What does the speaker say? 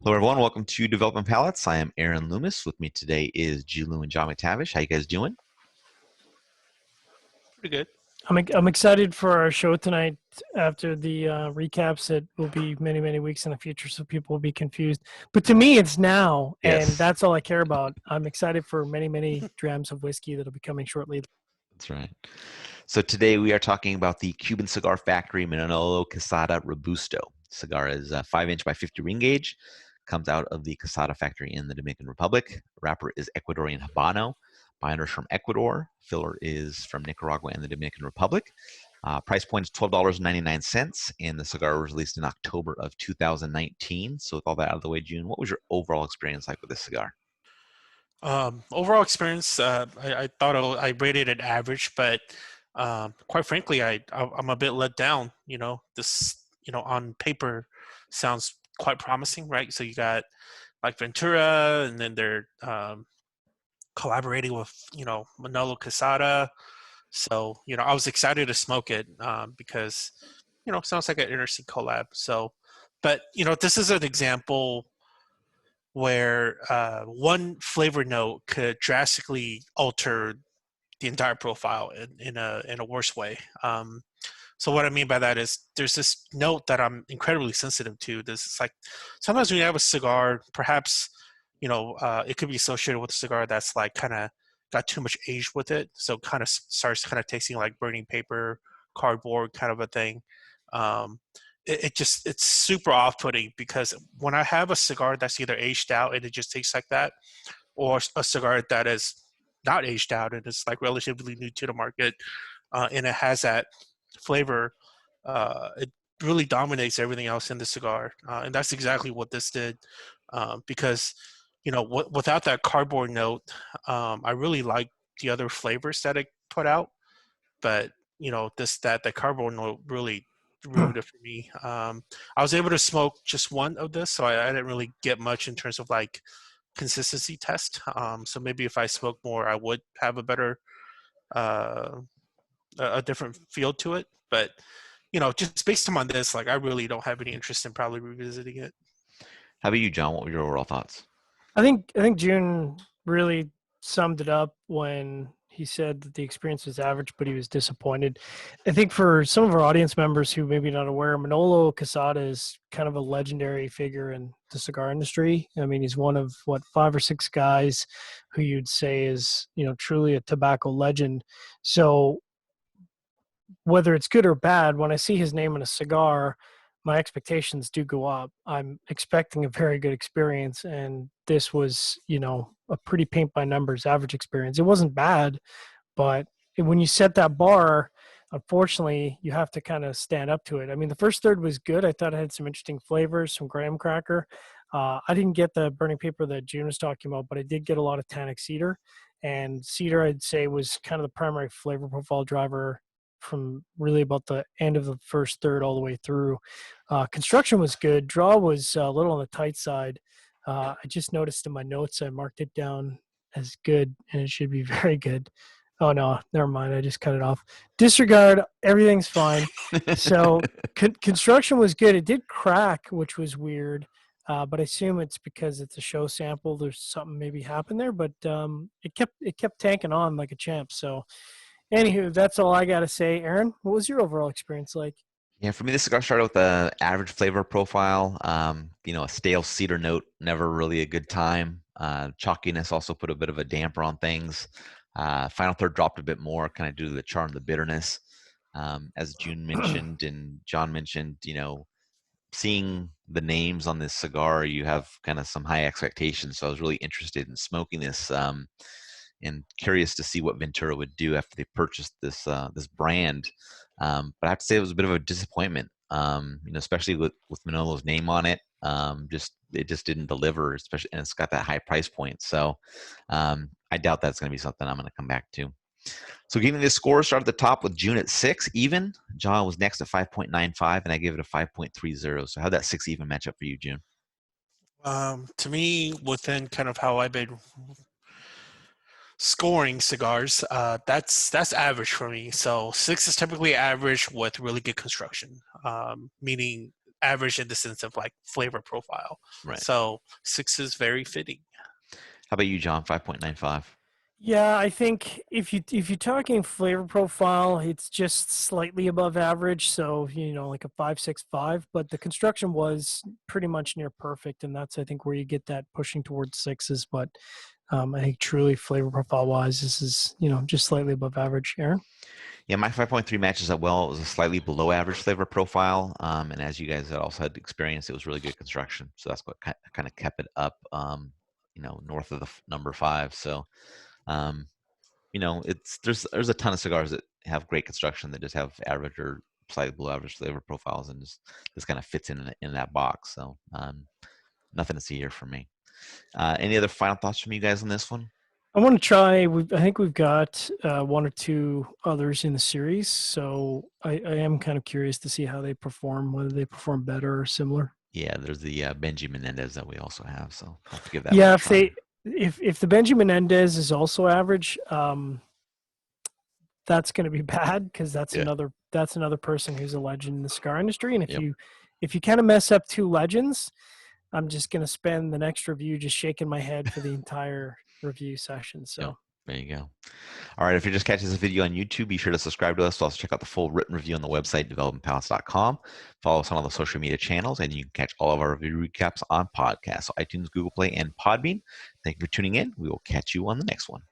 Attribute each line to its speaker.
Speaker 1: Hello, everyone. Welcome to Development Palates. I am Aaron Loomis. With me today is Jiunn and John McTavish. How you guys doing?
Speaker 2: Pretty good.
Speaker 3: I'm excited for our show tonight after the recaps. It will be many, many weeks in the future, so people will be confused. But to me, it's now, and
Speaker 1: Yes,
Speaker 3: that's all I care about. I'm excited for many, many drams of whiskey that'll be coming shortly.
Speaker 1: that's right. So today we are talking about the Cuban Cigar Factory Manolo Quesada Robusto. Cigar is 5-inch by 50 ring gauge. Comes out of the Quesada factory in the Dominican Republic. Wrapper is Ecuadorian Habano. Binder's from Ecuador. Filler is from Nicaragua and the Dominican Republic. Price point is $12.99, and the cigar was released in October of 2019. So with all that out of the way, June, what was your overall experience like with this cigar?
Speaker 2: Overall experience, I thought I rated it average, but quite frankly, I'm a bit let down. This on paper sounds quite promising, right? So you got like Ventura, and then they're collaborating with Manolo Quesada. So I was excited to smoke it because it sounds like an interesting collab. So, but this is an example where one flavor note could drastically alter the entire profile in a worse way. So what I mean by that is there's this note that I'm incredibly sensitive to. This is like sometimes when you have a cigar, perhaps it could be associated with a cigar that's like kind of got too much age with it, so kind of starts kind of tasting like burning paper, cardboard kind of a thing. Um, it's super off-putting because when I have a cigar that's either aged out and it just tastes like that, or a cigar that is not aged out and it's like relatively new to the market, and it has that flavor, it really dominates everything else in the cigar, and that's exactly what this did. Because without that cardboard note, I really like the other flavors that it put out, but the cardboard note really ruined it for me. I was able to smoke just one of this, so I didn't really get much in terms of like consistency test. So maybe if I smoke more, I would have a better, uh, a different feel to it. But just based on this, like I really don't have any interest in probably revisiting it.
Speaker 1: How about you, John? What were your overall thoughts?
Speaker 3: I think June really summed it up when he said that the experience was average, but he was disappointed. I think for some of our audience members who may be not aware, Manolo Quesada is kind of a legendary figure in the cigar industry. I mean, he's one of what 5 or 6 guys who you'd say is truly a tobacco legend. So whether it's good or bad, when I see his name in a cigar, my expectations do go up. I'm expecting a very good experience, and this was, a pretty paint by numbers average experience. It wasn't bad, but when you set that bar, unfortunately, you have to kind of stand up to it. I mean, the first third was good. I thought it had some interesting flavors, some graham cracker. I didn't get the burning paper that June was talking about, but I did get a lot of tannic cedar. And cedar, I'd say, was kind of the primary flavor profile driver from really about the end of the first third all the way through. Construction was good. Draw was a little on the tight side. I just noticed in my notes I marked it down as good, and it should be very good. Oh no, never mind. I just cut it off. Disregard. Everything's fine. So construction was good. It did crack, which was weird, but I assume it's because it's a show sample. There's something maybe happened there, but it kept tanking on like a champ. So anywho, that's all I gotta say. Aaron, what was your overall experience like?
Speaker 1: Yeah, for me, the cigar started with a average flavor profile. A stale cedar note, never really a good time. Chalkiness also put a bit of a damper on things. Final third dropped a bit more, kind of due to the char and the bitterness. As June mentioned and John mentioned, seeing the names on this cigar, you have kind of some high expectations. So I was really interested in smoking this, and curious to see what Ventura would do after they purchased this brand. But I have to say it was a bit of a disappointment, especially with Manolo's name on it. Just it just didn't deliver, especially, and it's got that high price point. So I doubt that's going to be something I'm going to come back to. So giving this score, start at the top with June at 6 even. John was next at 5.95, and I gave it a 5.30. So how'd that 6 even match up for you, June?
Speaker 2: To me, within kind of how I've been scoring cigars, that's average for me. So 6 is typically average with really good construction, meaning average in the sense of like flavor profile.
Speaker 1: Right.
Speaker 2: So 6 is very fitting.
Speaker 1: How about you, John? 5.95.
Speaker 3: Yeah, I think if you're talking flavor profile, it's just slightly above average. So like a 5.65. But the construction was pretty much near perfect, and that's I think where you get that pushing towards sixes. But I think truly flavor profile wise, this is just slightly above average. Aaron.
Speaker 1: Yeah, my 5.3 matches up well. It was a slightly below average flavor profile. And as you guys had also had experience, it was really good construction. So that's what kind of kept it up, north of the number 5. So, um, there's a ton of cigars that have great construction that just have average or slightly below average flavor profiles, and just this kind of fits in that box. So, nothing to see here for me. Any other final thoughts from you guys on this one?
Speaker 3: I want to try. I think we've got one or two others in the series, so I am kind of curious to see how they perform, whether they perform better or similar.
Speaker 1: Yeah, there's the Benji Menendez that we also have, so I'll have to give that
Speaker 3: Yeah,
Speaker 1: one a
Speaker 3: if
Speaker 1: try.
Speaker 3: if the Benji Menendez is also average, that's going to be bad because
Speaker 1: Yeah.
Speaker 3: that's another person who's a legend in the cigar industry, and
Speaker 1: Yep.
Speaker 3: if you kind of mess up two legends, I'm just going to spend the next review just shaking my head for the entire review session. So.
Speaker 1: Yep. There you go. All right. If you're just catching this video on YouTube, be sure to subscribe to us. Also, check out the full written review on the website, developmentpalates.com. Follow us on all the social media channels, and you can catch all of our review recaps on podcasts, so iTunes, Google Play, and Podbean. Thank you for tuning in. We will catch you on the next one.